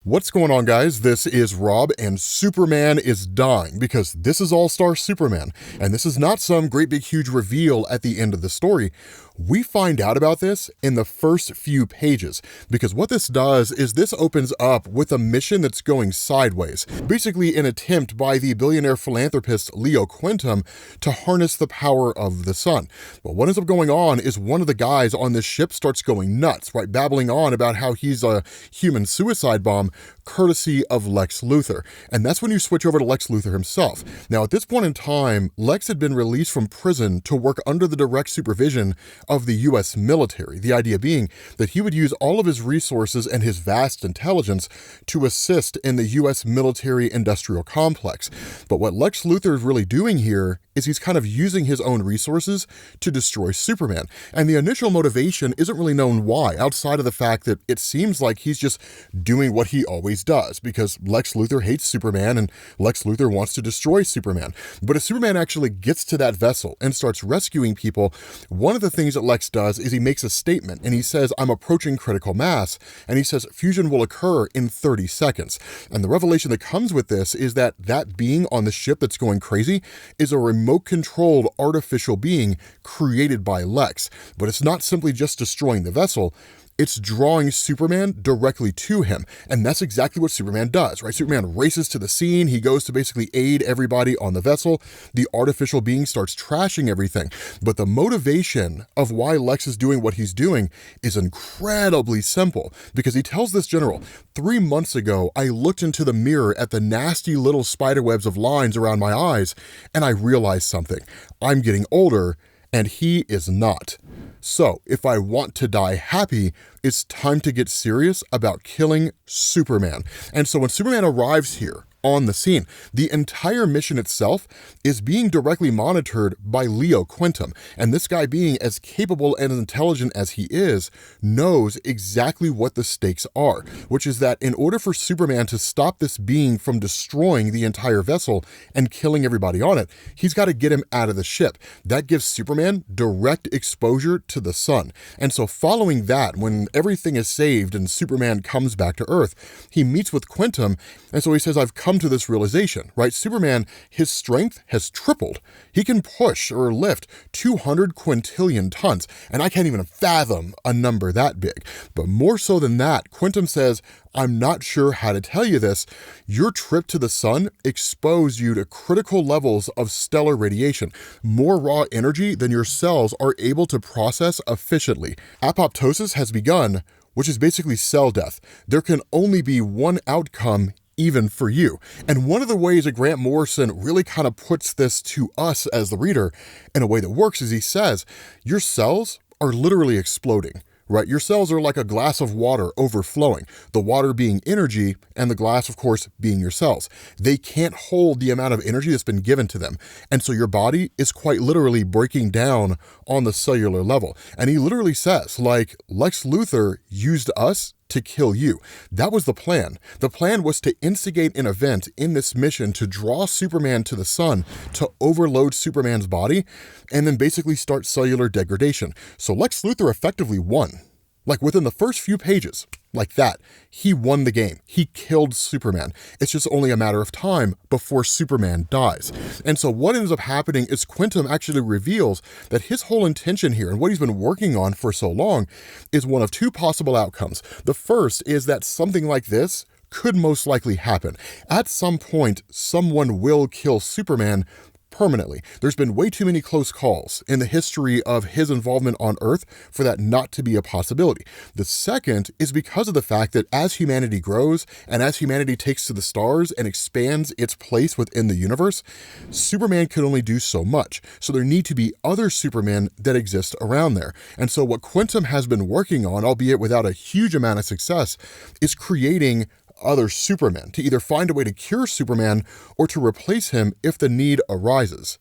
What's going on, guys? This is Rob, and Superman is dying because this is All-Star Superman, and this is not some great big huge reveal at the end of the story. We find out about this in the first few pages, because what this does is this opens up with a mission that's going sideways, basically an attempt by the billionaire philanthropist Leo Quintum to harness the power of the sun. But what ends up going on is one of the guys on this ship starts going nuts, right, babbling on about how he's a human suicide bomb, courtesy of Lex Luthor. And that's when you switch over to Lex Luthor himself. Now, at this point in time, Lex had been released from prison to work under the direct supervision of the US military. The idea being that he would use all of his resources and his vast intelligence to assist in the US military industrial complex. But what Lex Luthor is really doing here is he's kind of using his own resources to destroy Superman. And the initial motivation isn't really known why, outside of the fact that it seems like he's just doing what he always does, because Lex Luthor hates Superman and Lex Luthor wants to destroy Superman. But as Superman actually gets to that vessel and starts rescuing people, one of the things that Lex does is he makes a statement and he says, "I'm approaching critical mass," and he says fusion will occur in 30 seconds. And the revelation that comes with this is that that being on the ship that's going crazy is a remote-controlled artificial being created by Lex. But it's not simply just destroying the vessel, it's drawing Superman directly to him. And that's exactly what Superman does, right? Superman races to the scene. He goes to basically aid everybody on the vessel. The artificial being starts trashing everything. But the motivation of why Lex is doing what he's doing is incredibly simple, because he tells this general, 3 months ago, I looked into the mirror at the nasty little spiderwebs of lines around my eyes, and I realized something. I'm getting older, and he is not. So, if I want to die happy, it's time to get serious about killing Superman. And so when Superman arrives here on the scene, the entire mission itself is being directly monitored by Leo Quintum. And this guy, being as capable and as intelligent as he is, knows exactly what the stakes are, which is that in order for Superman to stop this being from destroying the entire vessel and killing everybody on it, he's got to get him out of the ship. That gives Superman direct exposure to the sun. And so following that, when everything is saved and Superman comes back to Earth, he meets with Quintum, and so he says, I've come to this realization, right? Superman, his strength has tripled. He can push or lift 200 quintillion tons, and I can't even fathom a number that big. But more so than that, Quintum says, I'm not sure how to tell you this. Your trip to the sun exposed you to critical levels of stellar radiation, more raw energy than your cells are able to process efficiently. Apoptosis has begun, which is basically cell death. There can only be one outcome, even for you. And one of the ways that Grant Morrison really kind of puts this to us as the reader in a way that works is he says, your cells are literally exploding. Right? Your cells are like a glass of water overflowing, the water being energy and the glass, of course, being your cells. They can't hold the amount of energy that's been given to them. And so your body is quite literally breaking down on the cellular level. And he literally says, like, Lex Luthor used us to kill you. That was the plan. The plan was to instigate an event in this mission to draw Superman to the sun, to overload Superman's body, and then basically start cellular degradation. So Lex Luthor effectively won. Like within the first few pages, like that, he won the game. He killed Superman. It's just only a matter of time before Superman dies. And so what ends up happening is Quintum actually reveals that his whole intention here and what he's been working on for so long is one of two possible outcomes. The first is that something like this could most likely happen. At some point, someone will kill Superman permanently. There's been way too many close calls in the history of his involvement on Earth for that not to be a possibility. The second is because of the fact that as humanity grows and as humanity takes to the stars and expands its place within the universe, Superman can only do so much. So there need to be other Supermen that exist around there. And so what Quintum has been working on, albeit without a huge amount of success, is creating other Supermen, to either find a way to cure Superman or to replace him if the need arises.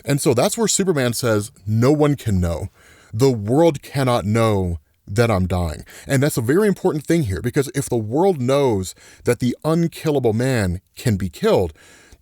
And so that's where Superman says, no one can know. The world cannot know that I'm dying. And that's a very important thing here, because if the world knows that the unkillable man can be killed,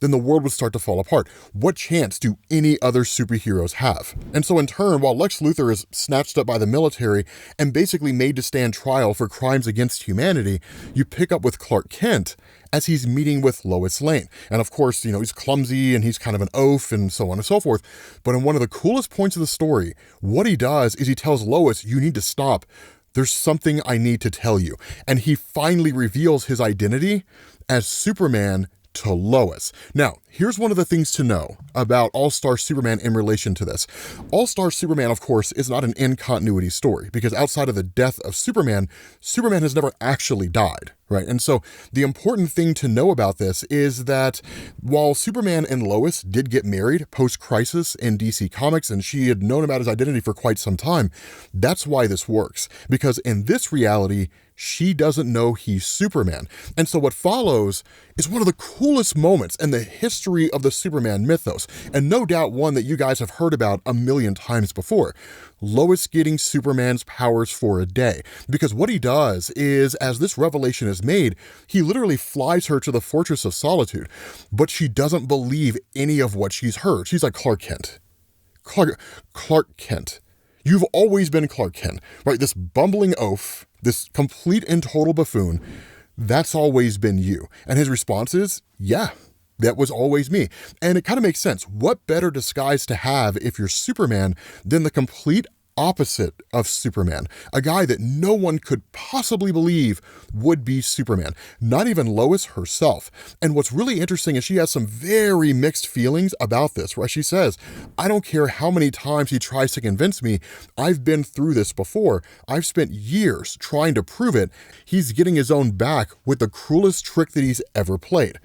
then the world would start to fall apart. What chance do any other superheroes have? And so in turn, while Lex Luthor is snatched up by the military and basically made to stand trial for crimes against humanity, you pick up with Clark Kent as he's meeting with Lois Lane. And of course, he's clumsy and he's kind of an oaf and so on and so forth. But in one of the coolest points of the story, what he does is he tells Lois, you need to stop. There's something I need to tell you. And he finally reveals his identity as Superman to Lois. Now, here's one of the things to know about All-Star Superman in relation to this. All-Star Superman, of course, is not an in-continuity story because outside of the death of Superman, Superman has never actually died, right? And so the important thing to know about this is that while Superman and Lois did get married post-crisis in DC Comics, and she had known about his identity for quite some time, that's why this works. Because in this reality, she doesn't know he's Superman. And so what follows is one of the coolest moments in the history of the Superman mythos, and no doubt one that you guys have heard about a million times before. Lois getting Superman's powers for a day. Because what he does is, as this revelation is made, he literally flies her to the Fortress of Solitude, but she doesn't believe any of what she's heard. She's like, Clark Kent. Clark Kent. You've always been Clark Kent, right? This bumbling oaf, this complete and total buffoon, that's always been you. And his response is, yeah, that was always me. And it kind of makes sense. What better disguise to have if you're Superman than the complete opposite of Superman, a guy that no one could possibly believe would be Superman, not even Lois herself. And what's really interesting is she has some very mixed feelings about this, right? She says, I don't care how many times he tries to convince me, I've been through this before. I've spent years trying to prove it. He's getting his own back with the cruelest trick that he's ever played.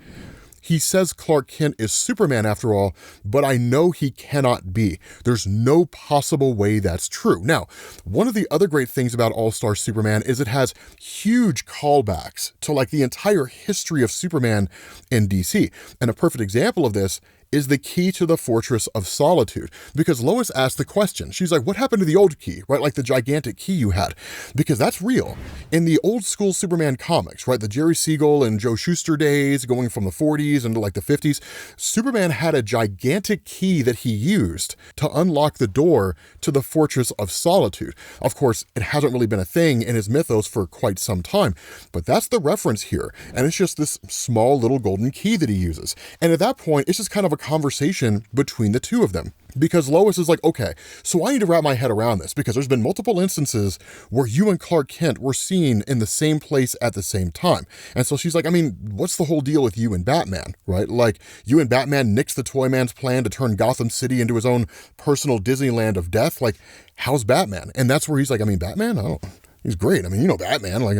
He says Clark Kent is Superman after all, but I know he cannot be. There's no possible way that's true. Now, one of the other great things about All-Star Superman is it has huge callbacks to like the entire history of Superman in DC. And a perfect example of this is the key to the Fortress of Solitude. Because Lois asked the question, she's like, what happened to the old key, right? Like the gigantic key you had. Because that's real. In the old school Superman comics, right? The Jerry Siegel and Joe Shuster days, going from the 40s into like the 50s, Superman had a gigantic key that he used to unlock the door to the Fortress of Solitude. Of course, it hasn't really been a thing in his mythos for quite some time, but that's the reference here. And it's just this small little golden key that he uses. And at that point, it's just kind of a conversation between the two of them. Because Lois is like, okay, so I need to wrap my head around this because there's been multiple instances where you and Clark Kent were seen in the same place at the same time. And so she's like, I mean, what's the whole deal with you and Batman, right? Like, you and Batman nixed the Toyman's plan to turn Gotham City into his own personal Disneyland of death. Like, how's Batman? And that's where he's like, I mean, Batman, he's great. I mean, Batman, like,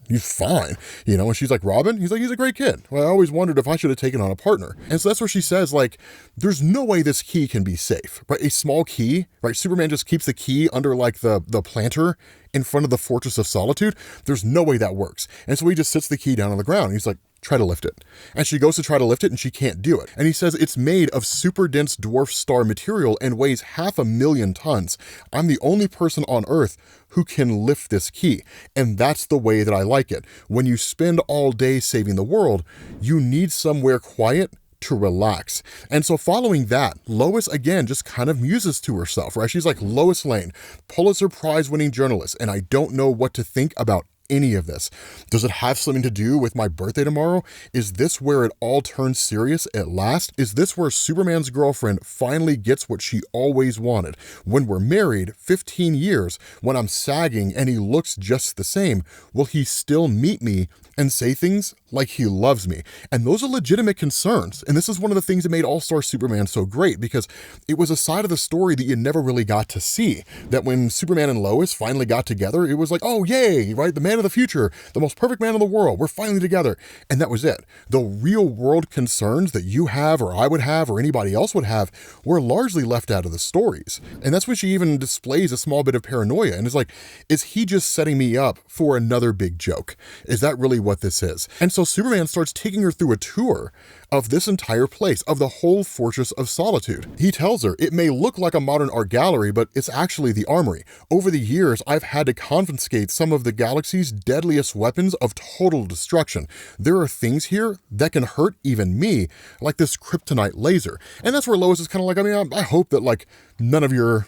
he's fine, and she's like, Robin? He's like, he's a great kid. Well, I always wondered if I should have taken on a partner. And so that's where she says, like, there's no way this key can be safe, right? A small key, right? Superman just keeps the key under like the planter in front of the Fortress of Solitude. There's no way that works. And so he just sits the key down on the ground. He's like, try to lift it. And she goes to try to lift it and she can't do it. And he says it's made of super dense dwarf star material and weighs 500,000 tons. I'm the only person on Earth who can lift this key. And that's the way that I like it. When you spend all day saving the world, you need somewhere quiet to relax. And so following that, Lois again just kind of muses to herself, right? She's like, Lois Lane, Pulitzer Prize winning journalist, and I don't know what to think about any of this. Does it have something to do with my birthday tomorrow? Is this where it all turns serious at last? Is this where Superman's girlfriend finally gets what she always wanted? When we're married 15 years, when I'm sagging and he looks just the same, will he still meet me and say things like he loves me? And those are legitimate concerns. And this is one of the things that made All-Star Superman so great, because it was a side of the story that you never really got to see. That when Superman and Lois finally got together, it was like, oh, yay, right? The man of the future, the most perfect man in the world, we're finally together. And that was it. The real world concerns that you have, or I would have, or anybody else would have, were largely left out of the stories. And that's when she even displays a small bit of paranoia and is like, is he just setting me up for another big joke? Is that really what this is? And so Superman starts taking her through a tour of this entire place, of the whole Fortress of Solitude. He tells her it may look like a modern art gallery, but it's actually the armory. Over the years, I've had to confiscate some of the galaxy's these deadliest weapons of total destruction. There are things here that can hurt even me, like this kryptonite laser. And that's where Lois is kind of like, I mean, I hope that like none of your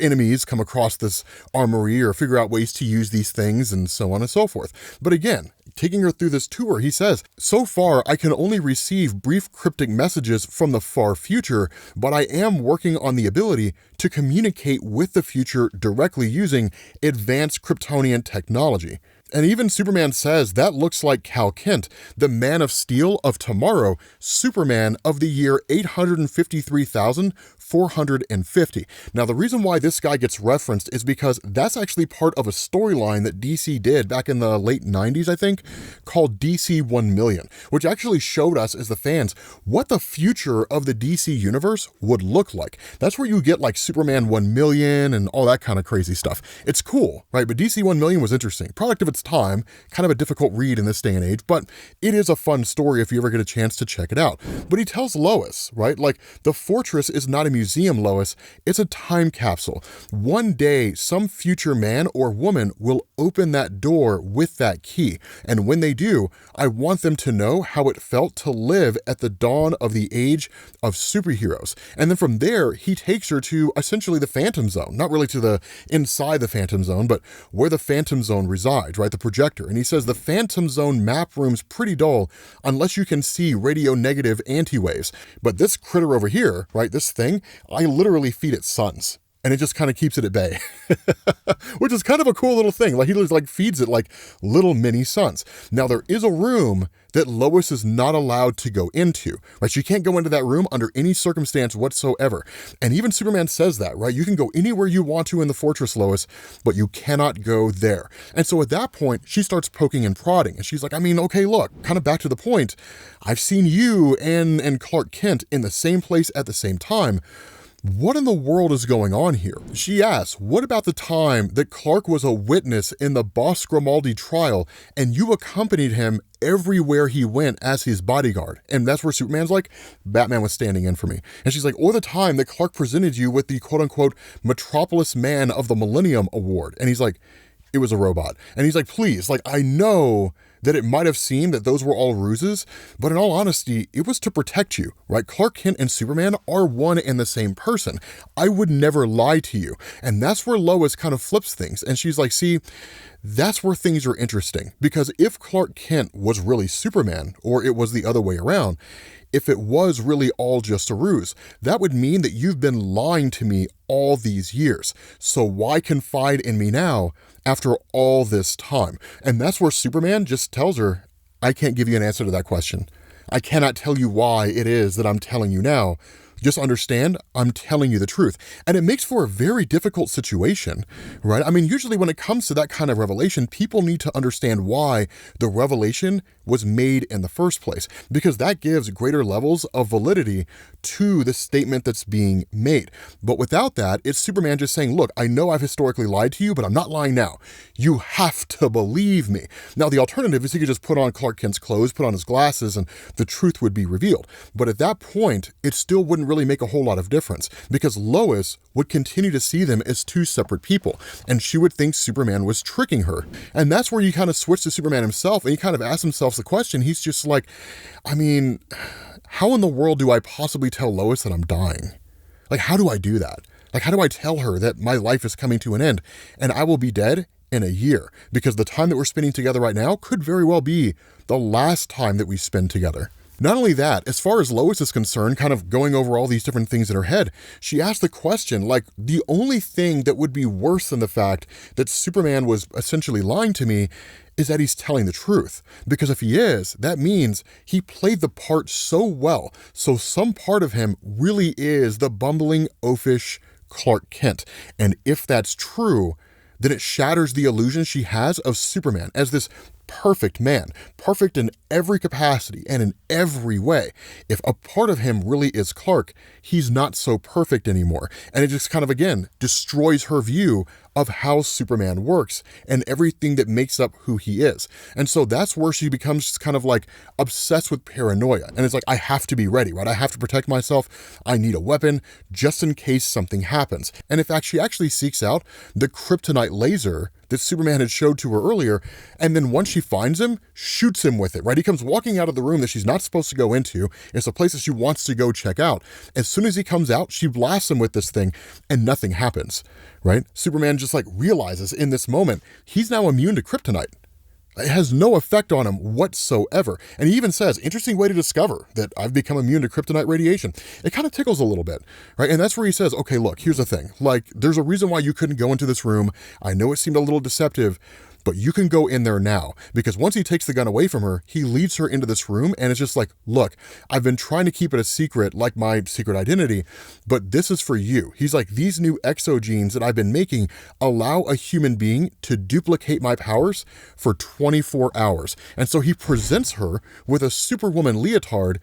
enemies come across this armory or figure out ways to use these things and so on and so forth. But again, taking her through this tour, he says, so far I can only receive brief cryptic messages from the far future, but I am working on the ability to communicate with the future directly using advanced Kryptonian technology. And even Superman says that looks like Cal Kent, the Man of Steel of tomorrow, Superman of the year 853,450. Now, the reason why this guy gets referenced is because that's actually part of a storyline that DC did back in the late 90s, I think, called DC 1 Million, which actually showed us as the fans what the future of the DC universe would look like. That's where you get like Superman 1 million and all that kind of crazy stuff. It's cool, right? But DC 1 million was interesting. Product of its time, kind of a difficult read in this day and age, but it is a fun story if you ever get a chance to check it out. But he tells Lois, right? Like, the fortress is not a museum, Lois. It's a time capsule. One day, some future man or woman will open that door with that key. And when they do, I want them to know how it felt to live at the dawn of the age of superheroes. And then from there, he takes her to essentially the Phantom Zone, not really to the inside the Phantom Zone, but where the Phantom Zone resides, right? The projector. And he says the Phantom Zone map room's pretty dull unless you can see radio negative anti-waves. But this critter over here, right, this thing, I literally feed it suns. And it just kind of keeps it at bay, which is kind of a cool little thing. Like, he like feeds it like little mini suns. Now, there is a room that Lois is not allowed to go into, right? She can't go into that room under any circumstance whatsoever. And even Superman says that, right? You can go anywhere you want to in the fortress, Lois, but you cannot go there. And so at that point, she starts poking and prodding. And she's like, I mean, okay, look, kind of back to the point. I've seen you and Clark Kent in the same place at the same time. What in the world is going on here? She asks, what about the time that Clark was a witness in the Boss Grimaldi trial and you accompanied him everywhere he went as his bodyguard? And that's where Superman's like, Batman was standing in for me. And she's like, or the time that Clark presented you with the quote unquote Metropolis Man of the Millennium Award. And he's like, it was a robot. And he's like, please, like, I know that it might have seemed that those were all ruses, but in all honesty, it was to protect you, right? Clark Kent and Superman are one and the same person. I would never lie to you. And that's where Lois kind of flips things. And she's like, see, that's where things are interesting. Because if Clark Kent was really Superman, or it was the other way around, if it was really all just a ruse, that would mean that you've been lying to me all these years. So why confide in me now after all this time? And that's where Superman just tells her, I can't give you an answer to that question. I cannot tell you why it is that I'm telling you now. Just understand, I'm telling you the truth. And it makes for a very difficult situation, right? I mean, usually when it comes to that kind of revelation, people need to understand why the revelation was made in the first place, because that gives greater levels of validity to the statement that's being made. But without that, it's Superman just saying, look, I know I've historically lied to you, but I'm not lying now. You have to believe me. Now, the alternative is he could just put on Clark Kent's clothes, put on his glasses, and the truth would be revealed. But at that point, it still wouldn't really make a whole lot of difference, because Lois would continue to see them as two separate people, and she would think Superman was tricking her. And that's where you kind of switch to Superman himself, and he kind of asks himself the question. He's just like, I mean, how in the world do I possibly tell Lois that I'm dying? Like, how do I do that? Like, how do I tell her that my life is coming to an end and I will be dead in a year? Because the time that we're spending together right now could very well be the last time that we spend together. Not only that, as far as Lois is concerned, kind of going over all these different things in her head, she asked the question, like, the only thing that would be worse than the fact that Superman was essentially lying to me is that he's telling the truth. Because if he is, that means he played the part so well. So some part of him really is the bumbling, oafish Clark Kent. And if that's true, then it shatters the illusion she has of Superman as this perfect man, perfect in every capacity and in every way. If a part of him really is Clark, he's not so perfect anymore. And it just kind of, again, destroys her view of how Superman works and everything that makes up who he is. And so that's where she becomes just kind of like obsessed with paranoia. And it's like, I have to be ready, right? I have to protect myself. I need a weapon just in case something happens. And in fact, she actually seeks out the kryptonite laser that Superman had showed to her earlier, and then once she finds him, shoots him with it, right? He comes walking out of the room that she's not supposed to go into. It's a place that she wants to go check out. As soon as he comes out, she blasts him with this thing, and nothing happens, right? Superman just like realizes in this moment, he's now immune to kryptonite. It has no effect on him whatsoever. And he even says, interesting way to discover that I've become immune to kryptonite radiation. It kind of tickles a little bit, right? And that's where he says, okay, look, here's the thing. Like, there's a reason why you couldn't go into this room. I know it seemed a little deceptive, but you can go in there now. Because once he takes the gun away from her, he leads her into this room and it's just like, look, I've been trying to keep it a secret, like my secret identity, but this is for you. He's like, these new exogenes that I've been making allow a human being to duplicate my powers for 24 hours. And so he presents her with a Superwoman leotard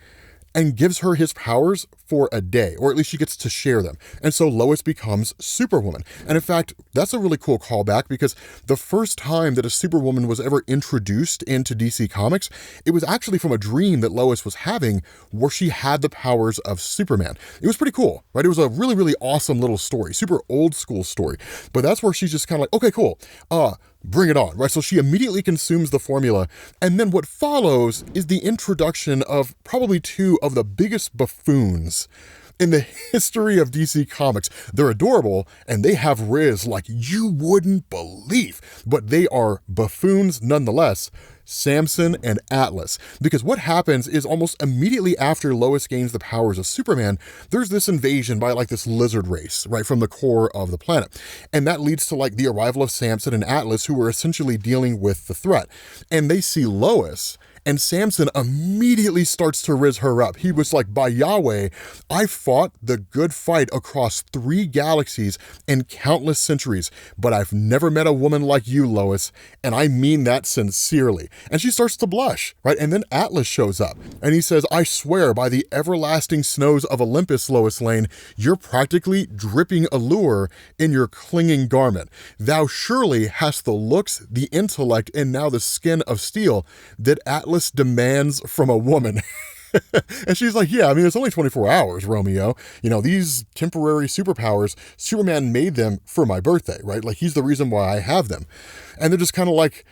and gives her his powers for a day, or at least she gets to share them. And so Lois becomes Superwoman. And in fact, that's a really cool callback because the first time that a Superwoman was ever introduced into DC Comics, it was actually from a dream that Lois was having where she had the powers of Superman. It was pretty cool, right? It was a really, really awesome little story, super old school story. But that's where she's just kind of like, okay, cool. Bring it on, right? So she immediately consumes the formula. And then what follows is the introduction of probably two of the biggest buffoons in the history of DC Comics. They're adorable and they have riz like you wouldn't believe, but they are buffoons nonetheless. Samson and Atlas. Because what happens is almost immediately after Lois gains the powers of Superman, there's this invasion by like this lizard race, right, from the core of the planet. And that leads to like the arrival of Samson and Atlas, who are essentially dealing with the threat. And they see Lois, and Samson immediately starts to riz her up. He was like, by Yahweh, I fought the good fight across 3 galaxies in countless centuries, but I've never met a woman like you, Lois, and I mean that sincerely. And she starts to blush, right? And then Atlas shows up, and he says, I swear by the everlasting snows of Olympus, Lois Lane, you're practically dripping allure in your clinging garment. Thou surely hast the looks, the intellect, and now the skin of steel that Atlas demands from a woman. And she's like, yeah, I mean, it's only 24 hours, Romeo. You know, these temporary superpowers, Superman made them for my birthday, right? Like, he's the reason why I have them. And they're just kind of like,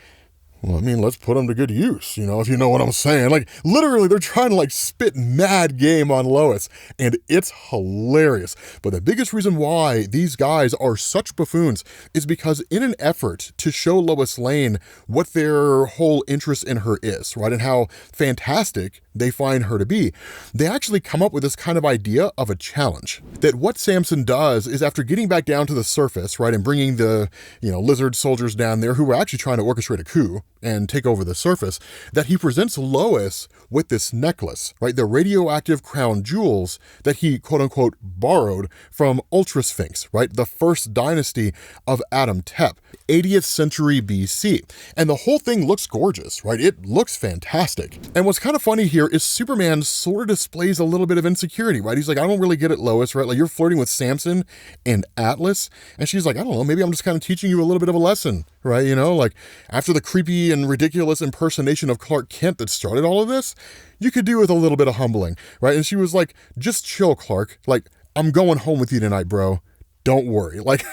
well, I mean, let's put them to good use, you know, if you know what I'm saying. Like, literally, they're trying to, like, spit mad game on Lois, and it's hilarious. But the biggest reason why these guys are such buffoons is because in an effort to show Lois Lane what their whole interest in her is, right, and how fantastic they find her to be, they actually come up with this kind of idea of a challenge. That what Samson does is, after getting back down to the surface, right, and bringing the, you know, lizard soldiers down there who were actually trying to orchestrate a coup and take over the surface, that he presents Lois with this necklace, right, the radioactive crown jewels that he, quote unquote, borrowed from Ultra Sphinx, right, the first dynasty of Adam Tep, 80th century BC. And the whole thing looks gorgeous, right? It looks fantastic. And what's kind of funny here is Superman sort of displays a little bit of insecurity, right? He's like, I don't really get it, Lois, right? Like, you're flirting with Samson and Atlas. And she's like, I don't know, maybe I'm just kind of teaching you a little bit of a lesson, right? You know, like, after the creepy and ridiculous impersonation of Clark Kent that started all of this, you could do with a little bit of humbling, right? And she was like, just chill, Clark. Like, I'm going home with you tonight, bro. Don't worry. Like,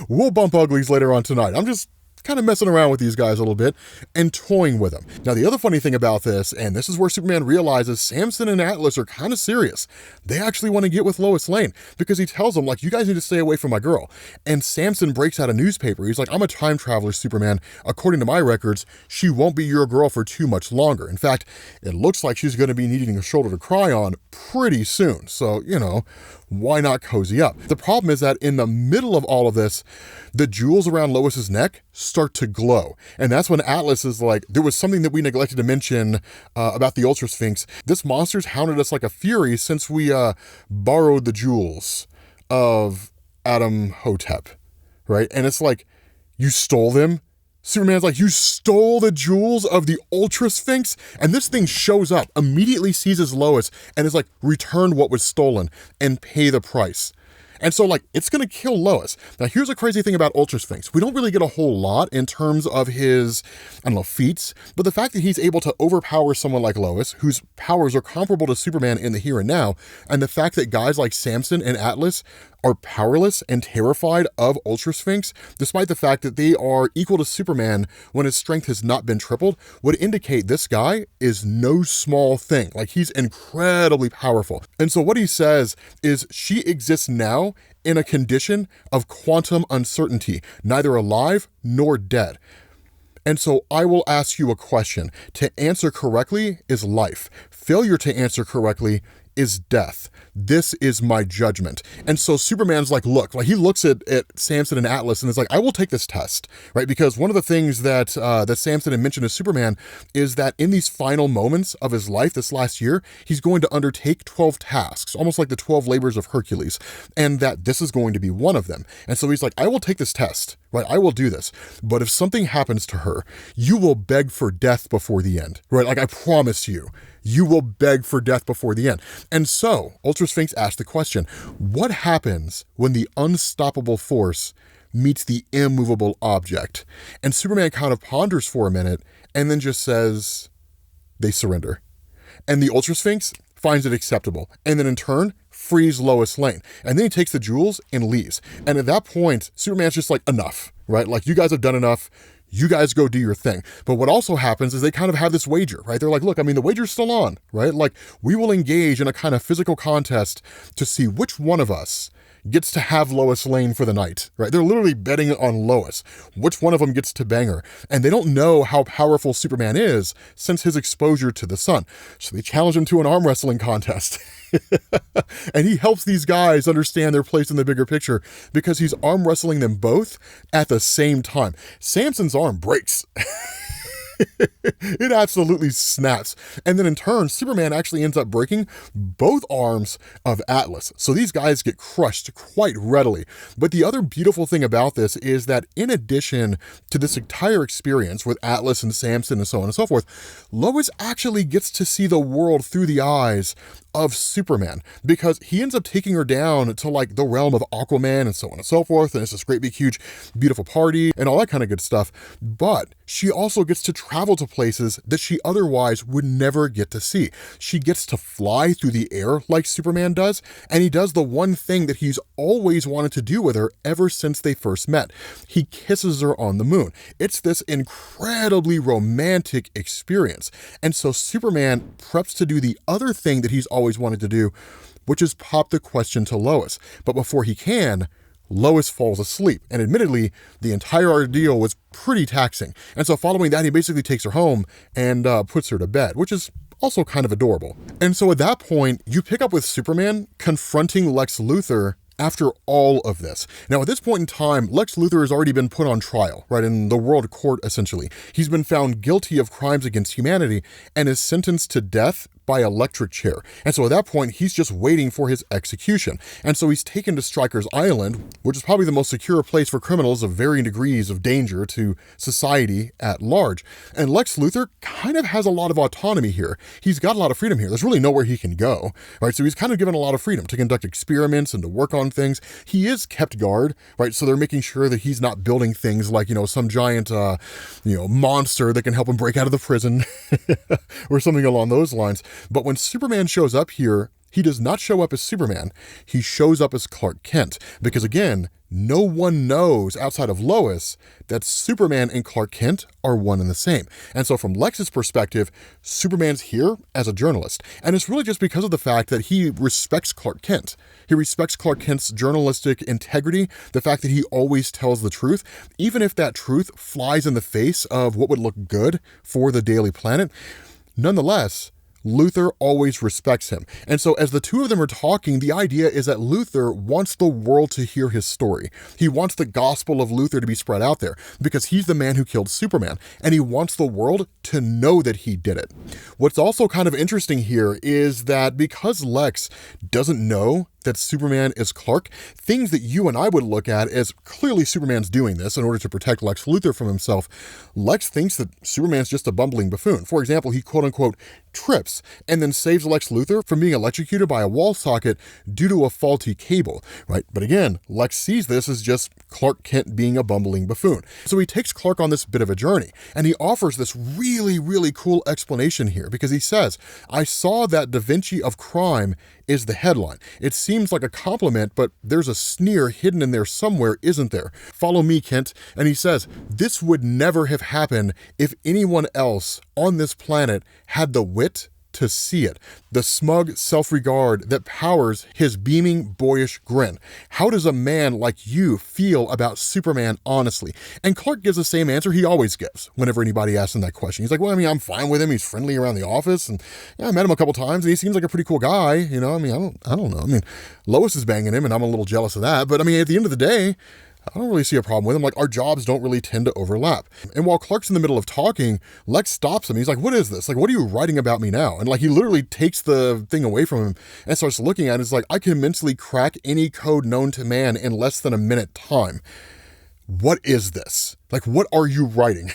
we'll bump uglies later on tonight. I'm just kind of messing around with these guys a little bit and toying with them. Now, the other funny thing about this, and this is where Superman realizes Samson and Atlas are kind of serious. They actually want to get with Lois Lane because he tells them, like, you guys need to stay away from my girl. And Samson breaks out a newspaper. He's like, I'm a time traveler, Superman. According to my records, she won't be your girl for too much longer. In fact, it looks like she's going to be needing a shoulder to cry on pretty soon. So, you know, why not cozy up? The problem is that in the middle of all of this, the jewels around Lois's neck start to glow. And that's when Atlas is like, there was something that we neglected to mention about the Ultra Sphinx. This monster's hounded us like a fury since we borrowed the jewels of Adam Hotep, right? And it's like, you stole them? Superman's like, you stole the jewels of the Ultra Sphinx? And this thing shows up, immediately seizes Lois, and is like, return what was stolen and pay the price. And so like, it's gonna kill Lois. Now here's a crazy thing about Ultra Sphinx. We don't really get a whole lot in terms of his, I don't know, feats, but the fact that he's able to overpower someone like Lois, whose powers are comparable to Superman in the here and now, and the fact that guys like Samson and Atlas are powerless and terrified of Ultra Sphinx, despite the fact that they are equal to Superman when his strength has not been tripled, would indicate this guy is no small thing. Like, he's incredibly powerful. And so what he says is she exists now in a condition of quantum uncertainty, neither alive nor dead. And so I will ask you a question. To answer correctly is life. Failure to answer correctly is death. This is my judgment. And so Superman's like, look, like he looks at Samson and Atlas and is like, I will take this test, right? Because one of the things that that Samson had mentioned to Superman is that in these final moments of his life this last year, he's going to undertake 12 tasks, almost like the 12 labors of Hercules, and that this is going to be one of them. And so he's like, I will take this test, right? I will do this. But if something happens to her, you will beg for death before the end, right? Like, I promise you. You will beg for death before the end. And so, Ultra Sphinx asked the question, what happens when the unstoppable force meets the immovable object? And Superman kind of ponders for a minute and then just says, they surrender. And the Ultra Sphinx finds it acceptable. And then in turn, frees Lois Lane. And then he takes the jewels and leaves. And at that point, Superman's just like, enough, right? Like, you guys have done enough. You guys go do your thing. But what also happens is they kind of have this wager, right? They're like, look, I mean, the wager's still on, right? Like, we will engage in a kind of physical contest to see which one of us gets to have Lois Lane for the night, right? They're literally betting on Lois. Which one of them gets to bang her? And they don't know how powerful Superman is since his exposure to the sun. So they challenge him to an arm wrestling contest. And he helps these guys understand their place in the bigger picture because he's arm wrestling them both at the same time. Samson's arm breaks. It absolutely snaps. And then in turn, Superman actually ends up breaking both arms of Atlas. So these guys get crushed quite readily. But the other beautiful thing about this is that in addition to this entire experience with Atlas and Samson and so on and so forth, Lois actually gets to see the world through the eyes of Superman, because he ends up taking her down to like the realm of Aquaman and so on and so forth. And it's this great big huge beautiful party and all that kind of good stuff. But she also gets to travel to places that she otherwise would never get to see. She gets to fly through the air like Superman does, and he does the one thing that he's always wanted to do with her ever since they first met. He kisses her on the moon. It's this incredibly romantic experience. And so Superman preps to do the other thing that he's always wanted to do, which is pop the question to Lois. But before he can, Lois falls asleep. And admittedly, the entire ordeal was pretty taxing. And so following that, he basically takes her home and puts her to bed, which is also kind of adorable. And so at that point, you pick up with Superman confronting Lex Luthor after all of this. Now, at this point in time, Lex Luthor has already been put on trial, right, in the world court, essentially. He's been found guilty of crimes against humanity and is sentenced to death by electric chair. And so at that point, he's just waiting for his execution. And so he's taken to Stryker's Island, which is probably the most secure place for criminals of varying degrees of danger to society at large. And Lex Luthor kind of has a lot of autonomy here. He's got a lot of freedom here. There's really nowhere he can go, right? So he's kind of given a lot of freedom to conduct experiments and to work on things. He is kept guard, right? So they're making sure that he's not building things like, you know, some giant, monster that can help him break out of the prison or something along those lines. But when Superman shows up here, he does not show up as Superman. He shows up as Clark Kent. Because again, no one knows outside of Lois that Superman and Clark Kent are one and the same. And so from Lex's perspective, Superman's here as a journalist. And it's really just because of the fact that he respects Clark Kent. He respects Clark Kent's journalistic integrity, the fact that he always tells the truth, even if that truth flies in the face of what would look good for the Daily Planet. Nonetheless, Luthor always respects him. And so as the two of them are talking, the idea is that Luthor wants the world to hear his story. He wants the gospel of Luthor to be spread out there because he's the man who killed Superman, and he wants the world to know that he did it. What's also kind of interesting here is that because Lex doesn't know that Superman is Clark, things that you and I would look at as clearly Superman's doing this in order to protect Lex Luthor from himself, Lex thinks that Superman's just a bumbling buffoon. For example, he quote-unquote trips and then saves Lex Luthor from being electrocuted by a wall socket due to a faulty cable, right? But again, Lex sees this as just Clark Kent being a bumbling buffoon. So he takes Clark on this bit of a journey, and he offers this really, really cool explanation here because he says, I saw that Da Vinci of crime is the headline. It seems like a compliment, but there's a sneer hidden in there somewhere, isn't there? Follow me, Kent. And he says, this would never have happened if anyone else on this planet had the wit to see it, the smug self-regard that powers his beaming, boyish grin. How does a man like you feel about Superman, honestly? And Clark gives the same answer he always gives whenever anybody asks him that question. He's like, well, I mean, I'm fine with him. He's friendly around the office, and yeah, I met him a couple times, and he seems like a pretty cool guy. You know, I mean, I don't know. I mean, Lois is banging him, and I'm a little jealous of that. But I mean, at the end of the day, I don't really see a problem with him. Like, our jobs don't really tend to overlap. And while Clark's in the middle of talking, Lex stops him. He's like, what is this? Like, what are you writing about me now? And like, he literally takes the thing away from him and starts looking at it. It's like, I can mentally crack any code known to man in less than a minute time. What is this? Like, what are you writing?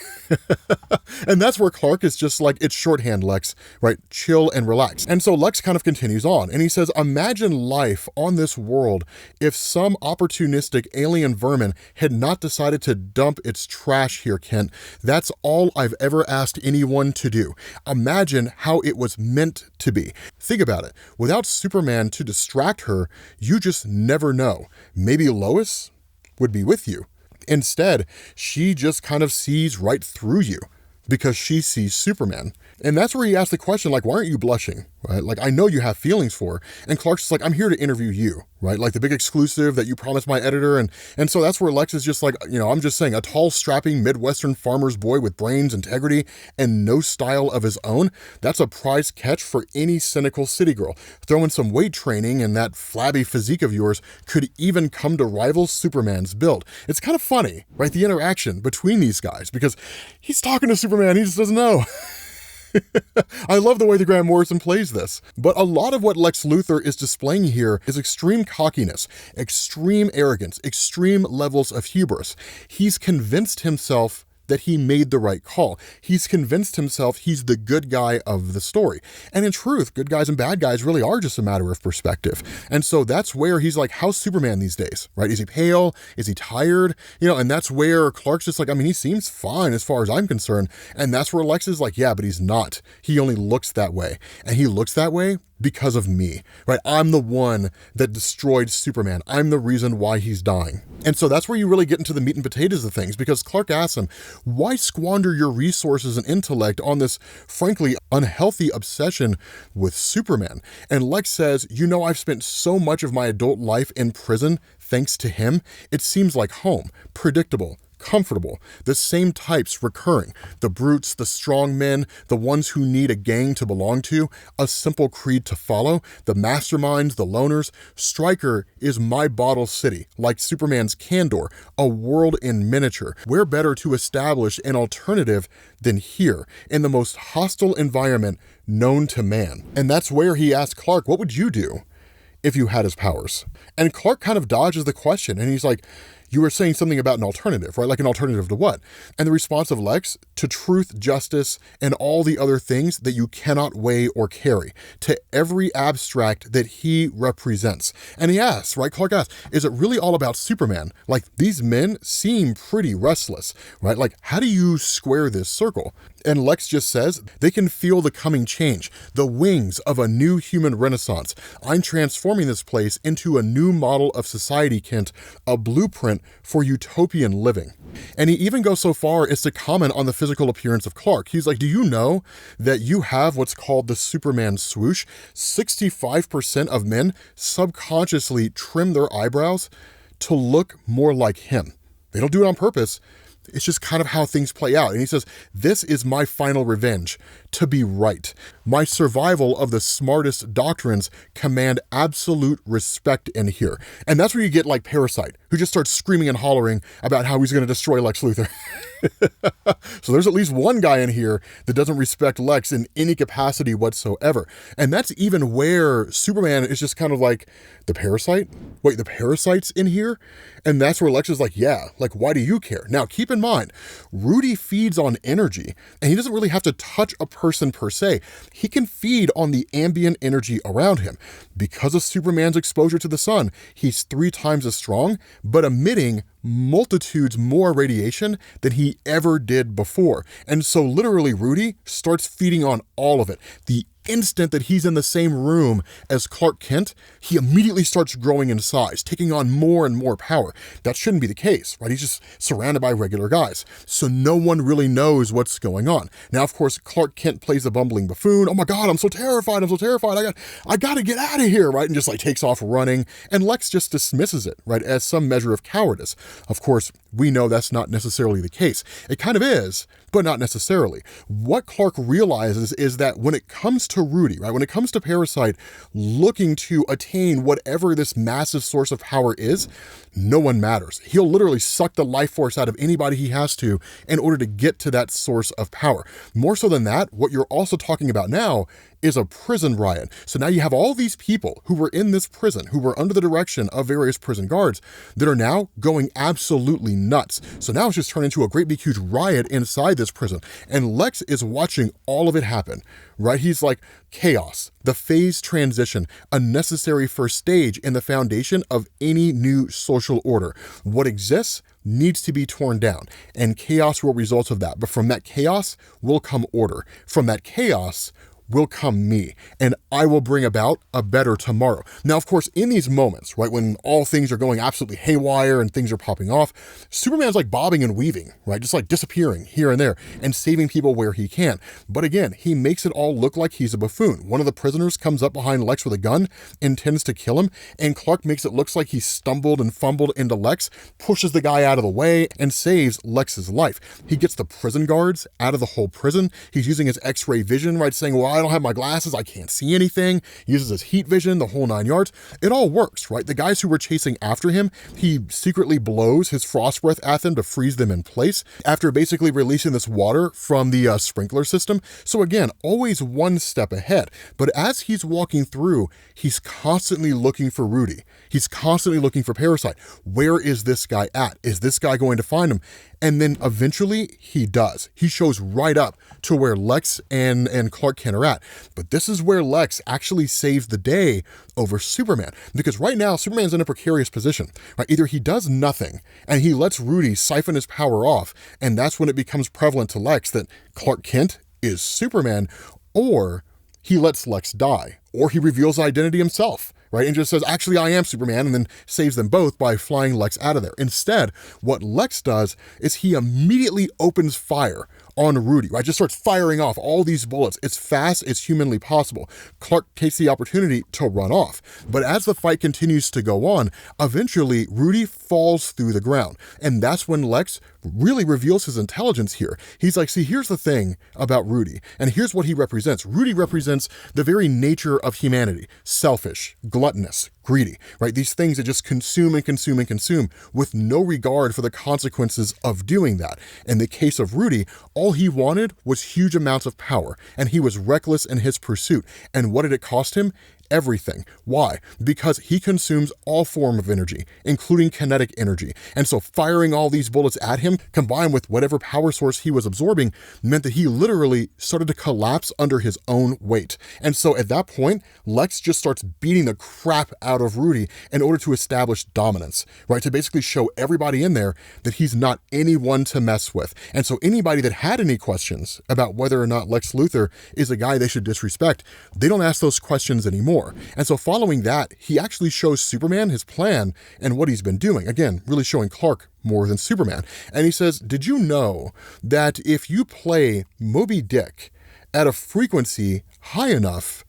And that's where Clark is just like, it's shorthand, Lex, right? Chill and relax. And so Lex kind of continues on and he says, imagine life on this world if some opportunistic alien vermin had not decided to dump its trash here, Kent. That's all I've ever asked anyone to do. Imagine how it was meant to be. Think about it. Without Superman to distract her, you just never know. Maybe Lois would be with you. Instead, she just kind of sees right through you because she sees Superman. And that's where he asks the question, like, why aren't you blushing, right? Like, I know you have feelings for her. And Clark's just like, I'm here to interview you, right? Like the big exclusive that you promised my editor. And so that's where Lex is just like, you know, I'm just saying, a tall, strapping Midwestern farmer's boy with brains, integrity, and no style of his own. That's a prize catch for any cynical city girl. Throw in some weight training and that flabby physique of yours could even come to rival Superman's build. It's kind of funny, right? The interaction between these guys, because he's talking to Superman, he just doesn't know. I love the way that Grant Morrison plays this. But a lot of what Lex Luthor is displaying here is extreme cockiness, extreme arrogance, extreme levels of hubris. He's convinced himself that he made the right call. He's convinced himself he's the good guy of the story. And in truth, good guys and bad guys really are just a matter of perspective. And so that's where he's like, how's Superman these days, right? Is he pale? Is he tired? You know, and that's where Clark's just like, I mean, he seems fine as far as I'm concerned. And that's where Lex is like, yeah, but he's not. He only looks that way. And he looks that way because of me, right? I'm the one that destroyed Superman. I'm the reason why he's dying. And so that's where you really get into the meat and potatoes of things, because Clark asks him, why squander your resources and intellect on this, frankly, unhealthy obsession with Superman? And Lex says, you know, I've spent so much of my adult life in prison thanks to him. It seems like home, predictable, comfortable, the same types recurring, the brutes, the strong men, the ones who need a gang to belong to, a simple creed to follow, the masterminds, the loners. Stryker is my bottle city, like Superman's Candor, a world in miniature. Where better to establish an alternative than here, in the most hostile environment known to man? And that's where he asked Clark, what would you do if you had his powers? And Clark kind of dodges the question, and he's like, you were saying something about an alternative, right? Like an alternative to what? And the response of Lex, to truth, justice, and all the other things that you cannot weigh or carry, to every abstract that he represents. And he asks, right? Clark asks, is it really all about Superman? Like, these men seem pretty restless, right? Like, how do you square this circle? And Lex just says, they can feel the coming change, the wings of a new human renaissance. I'm transforming this place into a new model of society, Kent, a blueprint for utopian living. And he even goes so far as to comment on the physical appearance of Clark. He's like, do you know that you have what's called the Superman swoosh? 65% of men subconsciously trim their eyebrows to look more like him. They don't do it on purpose. It's just kind of how things play out. And he says, this is my final revenge, to be right. My survival of the smartest doctrines command absolute respect in here. And that's where you get like Parasite, who who just starts screaming and hollering about how he's going to destroy Lex Luthor. So there's at least one guy in here that doesn't respect Lex in any capacity whatsoever. And that's even where Superman is just kind of like, the parasite? Wait, the parasite's in here? And that's where Lex is like, yeah, like, why do you care? Now, keep in mind, Rudy feeds on energy, and he doesn't really have to touch a person per se. He can feed on the ambient energy around him. Because of Superman's exposure to the sun, he's 3 times as strong, but emitting multitudes more radiation than he ever did before. And so literally Rudy starts feeding on all of it. The instant that he's in the same room as Clark Kent, he immediately starts growing in size, taking on more and more power. That shouldn't be the case, right? He's just surrounded by regular guys. So no one really knows what's going on. Now, of course, Clark Kent plays a bumbling buffoon. Oh my God, I'm so terrified. I got to get out of here, right? And just like takes off running. And Lex just dismisses it, right? As some measure of cowardice. Of course, we know that's not necessarily the case. It kind of is, but not necessarily. What Clark realizes is that when it comes to Rudy, right, when it comes to Parasite looking to attain whatever this massive source of power is, no one matters. He'll literally suck the life force out of anybody he has to in order to get to that source of power. More so than that, what you're also talking about now is a prison riot. So now you have all these people who were in this prison, who were under the direction of various prison guards, that are now going absolutely nuts. So now it's just turned into a great big huge riot inside this prison. And Lex is watching all of it happen, right? He's like, chaos, the phase transition, a necessary first stage in the foundation of any new social order. What exists needs to be torn down, and chaos will result of that. But from that chaos will come order. From that chaos will come me, and I will bring about a better tomorrow. Now, of course, in these moments, right, when all things are going absolutely haywire and things are popping off, Superman's like bobbing and weaving, right, just like disappearing here and there and saving people where he can. But again, he makes it all look like he's a buffoon. One of the prisoners comes up behind Lex with a gun, intends to kill him, and Clark makes it look like he stumbled and fumbled into Lex, pushes the guy out of the way, and saves Lex's life. He gets the prison guards out of the whole prison. He's using his X-ray vision, right, saying, well, I don't have my glasses, I can't see anything. He uses his heat vision, the whole 9 yards. It all works, right? The guys who were chasing after him, he secretly blows his frost breath at them to freeze them in place after basically releasing this water from the sprinkler system. So again, always one step ahead. But as he's walking through, he's constantly looking for Rudy. He's constantly looking for Parasite. Where is this guy at? Is this guy going to find him? And then eventually he does. He shows right up to where Lex and Clark Kent are at. But this is where Lex actually saves the day over Superman. Because right now, Superman's in a precarious position. Right? Either he does nothing and he lets Rudy siphon his power off, and that's when it becomes prevalent to Lex that Clark Kent is Superman, or he lets Lex die, or he reveals identity himself, right? And just says, actually, I am Superman, and then saves them both by flying Lex out of there. Instead, what Lex does is he immediately opens fire on Rudy, right? Just starts firing off all these bullets as fast as humanly possible. Clark takes the opportunity to run off. But as the fight continues to go on, eventually Rudy falls through the ground. And that's when Lex really reveals his intelligence here. He's like, see, here's the thing about Rudy, and here's what he represents. Rudy represents the very nature of humanity: selfish, gluttonous, greedy, right? These things that just consume and consume and consume with no regard for the consequences of doing that. In the case of Rudy, all he wanted was huge amounts of power, and he was reckless in his pursuit. And what did it cost him? Everything. Why? Because he consumes all form of energy, including kinetic energy. And so firing all these bullets at him, combined with whatever power source he was absorbing, meant that he literally started to collapse under his own weight. And so at that point, Lex just starts beating the crap out of Rudy in order to establish dominance, right? To basically show everybody in there that he's not anyone to mess with. And so anybody that had any questions about whether or not Lex Luthor is a guy they should disrespect, they don't ask those questions anymore. And so following that, he actually shows Superman his plan and what he's been doing. Again, really showing Clark more than Superman. And he says, did you know that if you play Moby Dick at a frequency high enough,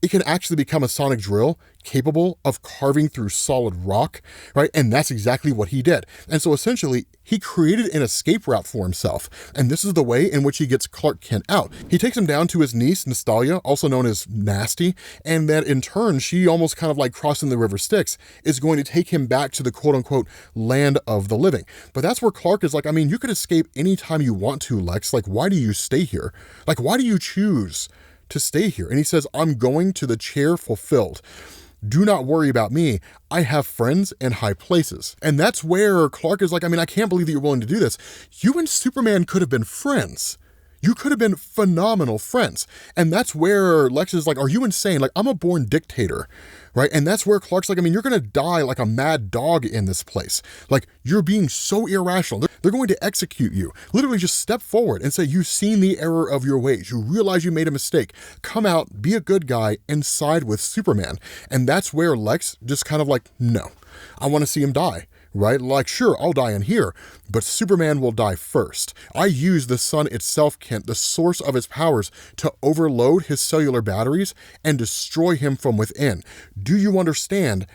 it can actually become a sonic drill capable of carving through solid rock, right? And that's exactly what he did. And so essentially, he created an escape route for himself. And this is the way in which he gets Clark Kent out. He takes him down to his niece, Nastalia, also known as Nasty, and that in turn, she almost kind of like crossing the river Styx is going to take him back to the quote unquote land of the living. But that's where Clark is like, I mean, you could escape anytime you want to, Lex. Like, why do you stay here? Like, why do you choose to stay here? And he says, I'm going to the chair fulfilled. Do not worry about me. I have friends in high places. And that's where Clark is like, I mean, I can't believe that you're willing to do this. You and Superman could have been friends. You could have been phenomenal friends. And that's where Lex is like, are you insane? Like, I'm a born dictator, right? And that's where Clark's like, I mean, you're going to die like a mad dog in this place. Like, you're being so irrational. They're going to execute you. Literally just step forward and say, you've seen the error of your ways. You realize you made a mistake. Come out, be a good guy, and side with Superman. And that's where Lex just kind of like, no, I want to see him die. Right? Like, sure, I'll die in here, but Superman will die first. I use the sun itself, Kent, the source of his powers, to overload his cellular batteries and destroy him from within. Do you understand?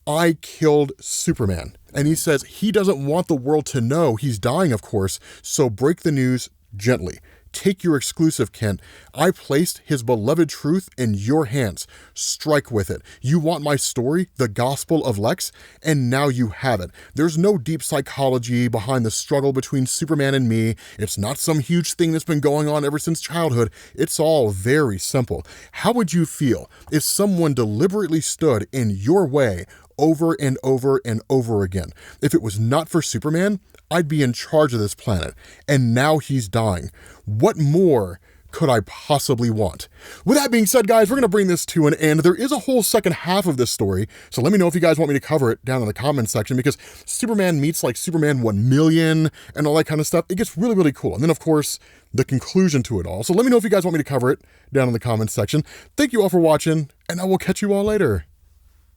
I killed Superman. And he says he doesn't want the world to know he's dying, of course, so break the news gently. Take your exclusive, Kent. I placed his beloved truth in your hands. Strike with it. You want my story, the gospel of Lex, and now you have it. There's no deep psychology behind the struggle between Superman and me. It's not some huge thing that's been going on ever since childhood. It's all very simple. How would you feel if someone deliberately stood in your way over and over and over again? If it was not for Superman, I'd be in charge of this planet, and now he's dying. What more could I possibly want? With that being said, guys, we're going to bring this to an end. There is a whole second half of this story, so let me know if you guys want me to cover it down in the comments section, because Superman meets like Superman 1 million and all that kind of stuff. It gets really, really cool. And then, of course, the conclusion to it all. So let me know if you guys want me to cover it down in the comments section. Thank you all for watching, and I will catch you all later.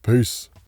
Peace.